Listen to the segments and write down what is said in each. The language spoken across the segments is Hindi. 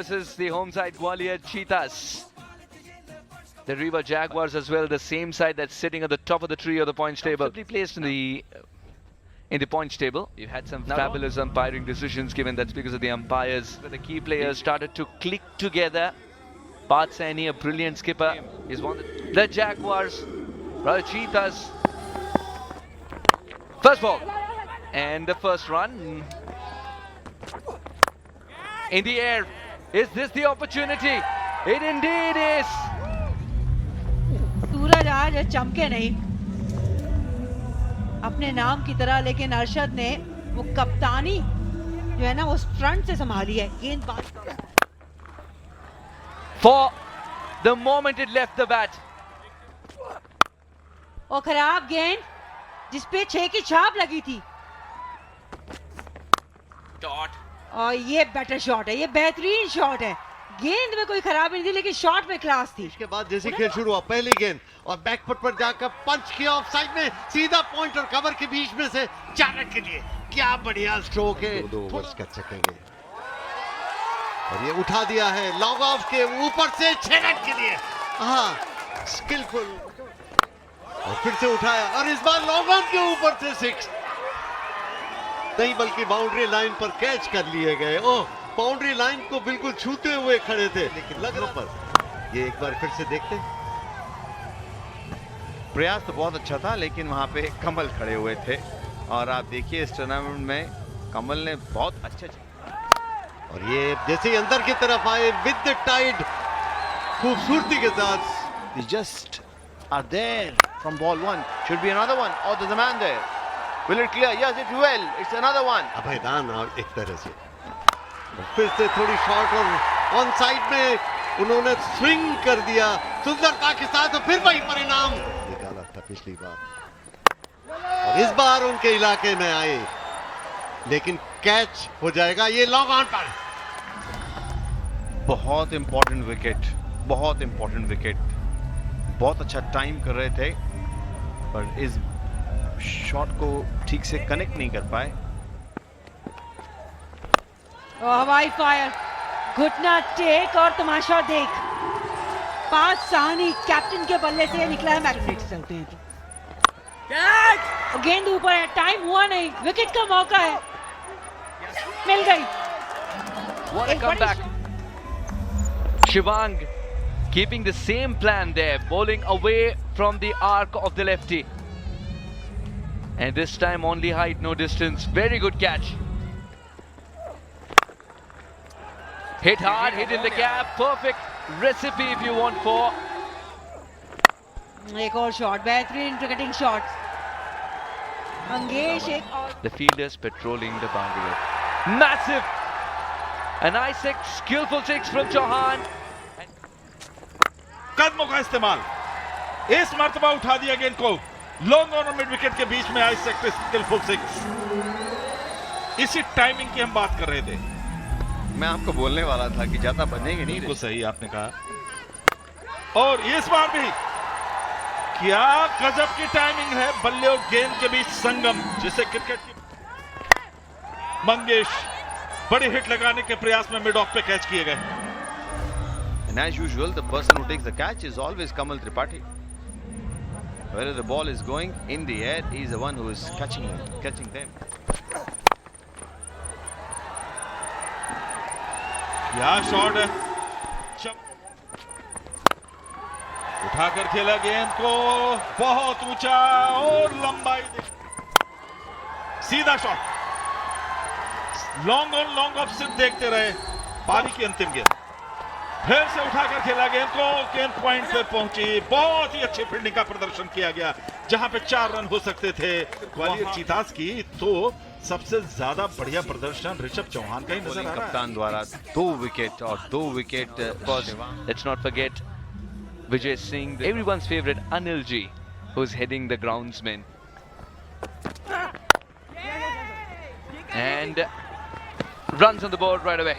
versus the home side Gwalior Cheetahs. The Rewa Jaguars as well, the same side that's sitting at the top of the tree of the points table. Comfortably placed in the points table. We've had some fabulous umpiring decisions given. That's because of the umpires. Where the key players started to click together. Parth Saini, a brilliant skipper, is one. The Jaguars, the Cheetahs. First ball. And the first run. In the air. Is this the opportunity? It indeed is. सूरज आज चमके नहीं अपने नाम की तरह, लेकिन अरशद ने वो कप्तानी जो है ना वो फ्रंट से संभाली है. गेंद For the moment it left the bat. और खराब गेंद जिसपे 6 की छाप लगी थी. Dot. और ये बेटर शॉट है, ये बेहतरीन शॉट है. गेंद में कोई खराबी नहीं थी लेकिन शॉट में क्लास थी. इसके बाद जैसे खेल शुरू हुआ, पहली गेंद और बैकफुट पर जाकर पंच किया ऑफ साइड में, सीधा पॉइंट और कवर के बीच में से 4 रन के लिए. क्या बढ़िया स्ट्रोक है. 2 ओवर्स कर सकेंगे और ये उठा दिया है लॉन्ग ऑफ के ऊपर से 6 रन के लिए. हाँ, स्किलफुल. और फिर से उठाया और इस बार लॉन्ग ऑफ के ऊपर से 6 नहीं बल्कि बाउंड्री लाइन पर कैच कर लिए गए. ओह, बाउंड्री लाइन को बिल्कुल छूते हुए खड़े थे, लेकिन लग रहा पर ये एक बार फिर से देखते. प्रयास तो बहुत अच्छा था लेकिन वहां पे कमल खड़े हुए थे और आप देखिए इस टूर्नामेंट में कमल ने बहुत अच्छे और ये जैसे ही अंदर की तरफ आए विद द टाइड खूबसूरती के साथ. They just are there from ball 1. Should be another one. Oh, there's a man there. Will it clear? Yes, it will. It's another one. अभयदान एक तरह से फिर से थोड़ी शॉर्ट और ऑन साइड में उन्होंने स्विंग कर दिया सुंदरता के साथ. और फिर वही परिणाम निकाला था पिछली बार और इस बार उनके इलाके में आए, लेकिन कैच हो जाएगा. ये लॉन्ग ऑन पर बहुत इंपॉर्टेंट विकेट, बहुत इंपॉर्टेंट विकेट. बहुत अच्छा टाइम कर रहे थे पर इस शॉट को ठीक से कनेक्ट नहीं कर पाए. हवाई फायर, घुटना टेक और तमाशा देख. पार्थ साहनी कैप्टन के बल्ले से निकला है. मैग्नेट चलते हैं तो गेंद ऊपर है, टाइम हुआ नहीं, विकेट का मौका है. मिल गई. What a comeback. Shivang keeping the same plan there, bowling away from the arc of the lefty. And this time only height, no distance. Very good catch. Hit hard, hit in the gap. Perfect recipe if you want for. एक और शॉट, बेहतरीन क्रिकेटिंग शॉट. अंगेश एक और. The fielders patrolling the boundary. Massive. A nice six, skillful 6 from Chauhan. कदमों का इस्तेमाल, इस मर्तबा उठा दिया गेंद को लॉन्ग और मिड विकेट के बीच में. आई सेक्टर स्किलफुल 6. इसी टाइमिंग की हम बात कर रहे थे. मैं आपको बोलने वाला था कि ज्यादा बनेंगे नहीं. बिल्कुल सही आपने कहा. और इस बार भी क्या गजब की टाइमिंग है. बल्ले और गेंद के बीच संगम, जिसे क्रिकेट की. मंगेश बड़े हिट लगाने के प्रयास में मिड ऑफ पे कैच किए गए. And as usual, the person who takes the catch is always Kamal Tripathi. Wherever the ball is going in the air, he is the one who is catching them. क्या शॉट है. उठाकर खेला गेंद को बहुत ऊंचा और लंबाई. सीधा shot, long on long off सिर्फ देखते रहे. पारी की अंतिम गेंद फिर से उठाकर खेला गेंद को. गेंद पॉइंट पे पहुंची. बहुत ही अच्छी फील्डिंग का प्रदर्शन किया गया. जहां पे 4 रन हो सकते थे ग्वालियर चीतास की, तो सबसे ज्यादा बढ़िया प्रदर्शन ऋषभ चौहान का ही नजर आ रहा है. कप्तान द्वारा 2 विकेट और 2 wicket. Let's not forget Vijay Singh, everyone's favorite Anil Ji, who's heading the groundsmen. And runs on the board right away.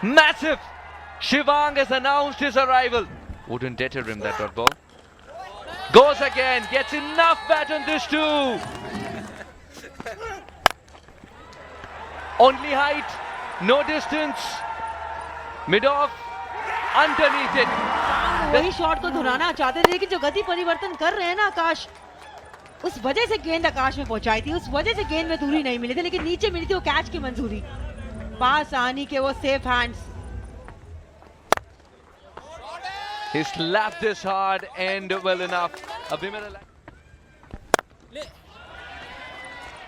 Massive! Shivang has announced his arrival. Wouldn't deter him, that dot ball. Goes again, gets enough bat on this too. Only height, no distance. Mid off, underneath it. वही शॉट को दोहराना चाहते थे, लेकिन जो गति परिवर्तन कर रहे हैं ना आकाश, उस वजह से गेंद आकाश में पहुंचाई थी, उस वजह से गेंद में दूरी नहीं मिली थी, लेकिन नीचे मिली थी वो कैच की मंजूरी। पास आनी के वो safe hands. He slapped this hard and well enough. Abhimanyu.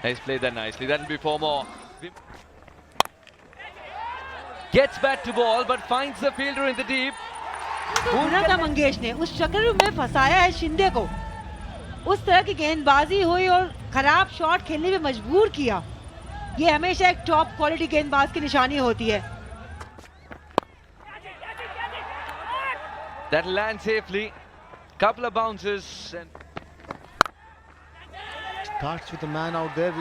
He's played that nicely. That'll be 4 more. Gets back to ball but finds the fielder in the deep. भुना था मंगेश ने, उस चक्कर में फंसाया है शिंदे को। उस तरह की गेंदबाजी हुई और खराब शॉट खेलने में मजबूर किया। ये हमेशा एक टॉप क्वालिटी गेंदबाज की निशानी होती है। That lands safely. Couple of bounces. And Starts with a man out there.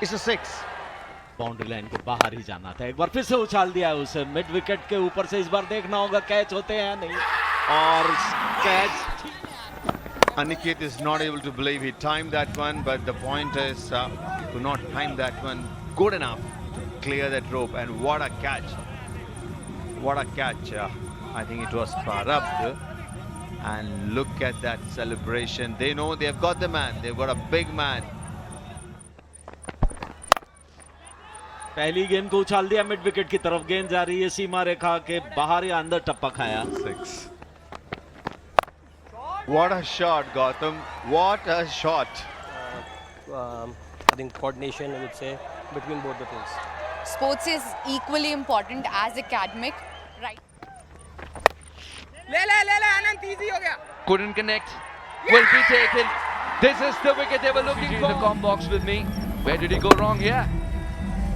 It's a 6. Boundary line के बाहर ही जाना था। एक बार फिर से उछाल दिया उसे मिड विकेट के ऊपर से। इस बार देखना होगा कैच होते हैं या नहीं। Or catch. Aniket is not able to believe he timed that one, but the point is to not time that one good enough to clear that rope. And what a catch! What a catch! I think it was Prarabdh. And look at that celebration. They know they've got the man. They've got a big man. पहली गेंद को उछाल दिया मिड विकेट की तरफ। गेंद जा रही है सीमा रेखा के बाहर या अंदर, टप्पा खाया। 6. What a shot, Gautam! What a shot! I think coordination, I would say, between both the teams. Sports is equally important as academic, right? couldn't connect. Will be taken. This is the wicket they were looking for. In the com box with me. Where did he go wrong here?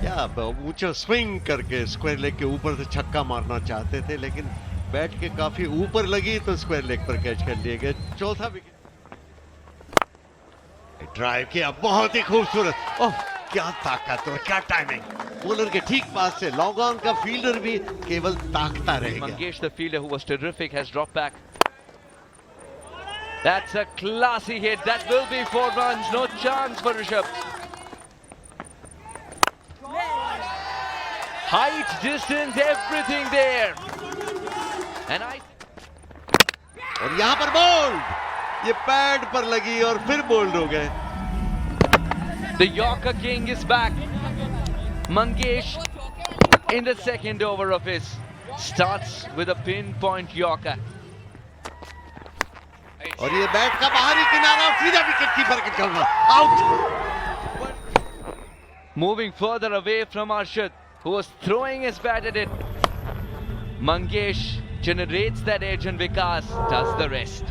या ऊंचा स्विंग करके स्क्वायर लेग के ऊपर से छक्का मारना चाहते थे, लेकिन बैट के काफी ऊपर लगी तो स्क्वायर लेग पर कैच कर लिए गए। चौथा विकेट ड्राइव किया, बहुत ही खूबसूरत। ओह क्या ताकत और क्या टाइमिंग! बॉलर के ठीक पास से लॉन्ग ऑन का फील्डर भी केवल ताकता रह गया। Mangesh, the fielder who was terrific, has dropped back. That's a classy hit. That will be 4 runs. No chance for Rishabh. Height, distance, everything there. And और यहाँ पर बोल्ड, ये पैड पर लगी और फिर बोल्ड हो गए। the Yorker King is back. Mangesh in the second over of his starts with a pinpoint Yorker. और ये बैट का बाहरी किनारा, सीधा विकेट कीपर के चलना, out. Moving further away from Arshad, who was throwing his bat at it. Mangesh generates that edge and Vikas does the rest.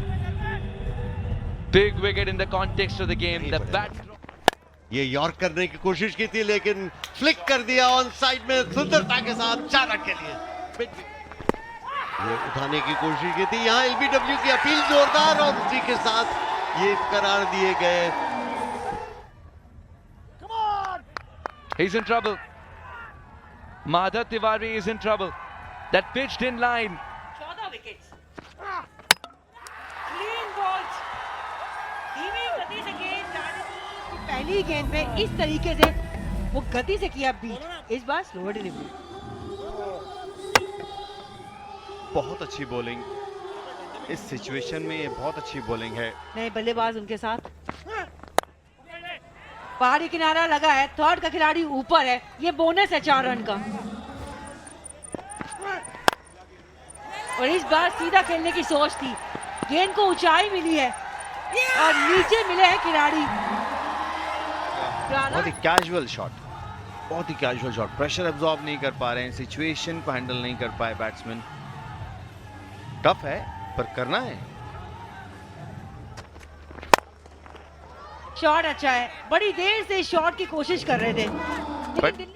Big wicket in the context of the game. The bat. ये यॉर्क करने की कोशिश की थी, लेकिन फ्लिक कर दिया ऑन साइड में सुंदरता के साथ 4 रन के लिए। ये उठाने की कोशिश की थी, यहाँ एलबीडब्ल्यू की अपील जोरदार और उसी के साथ ये करार दिए गए। He's in trouble. Madhav Tiwari is in trouble. That pitched in line. 14 wickets, clean balls, धीमी गति से गेंद जाने की पहली गेंद में इस तरीके से वो गति से किया बीट। इस बार स्लो डिलीवरी। बहुत अच्छी बॉलिंग इस सिचुएशन में, ये बहुत अच्छी बॉलिंग है। नए बल्लेबाज उनके साथ। पहाड़ी किनारा लगा है, थर्ड का खिलाड़ी ऊपर है, ये बोनस है 4 रन का। और इस बार सीधा खेलने की सोच थी, गेंद को ऊंचाई मिली है और नीचे मिले हैं खिलाड़ी। बहुत ही कैजुअल शॉट, बहुत ही कैजुअल शॉट। प्रेशर एब्जॉर्ब नहीं कर पा रहे हैं, सिचुएशन को हैंडल नहीं कर पाए बैट्समैन। टफ है पर करना है। शॉट अच्छा है, बड़ी देर से शॉट की कोशिश कर रहे थे, लेकिन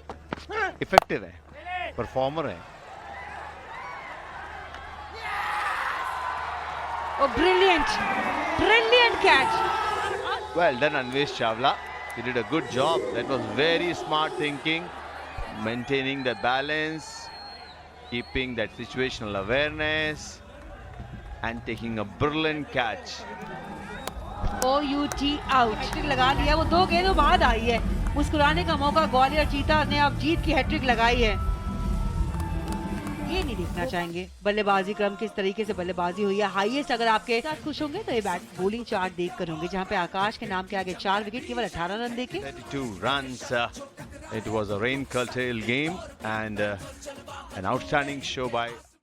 इफेक्टिव है, परफॉर्मर है। Brilliant catch. Well done, Anvesh Chawla. You did a good job. That was very smart thinking, maintaining the balance, keeping that situational awareness, and taking a brilliant catch. OUT out. Hat-trick लगा लिया, वो 2 गेंदों बाद आई है। मुस्कुराने का मौका ग्वालियर चीताज ने अब जीत की हैट्रिक लगाई है। ये नहीं देखना चाहेंगे बल्लेबाजी क्रम किस तरीके से बल्लेबाजी हुई है। हाईएस्ट अगर आपके साथ खुश होंगे तो ये बैट बॉलिंग चार्ट देख कर होंगे, जहाँ पे आकाश के नाम के आगे 4 विकेट केवल 18 रन देके। 32 runs. It was a rain curtailed game and an outstanding show by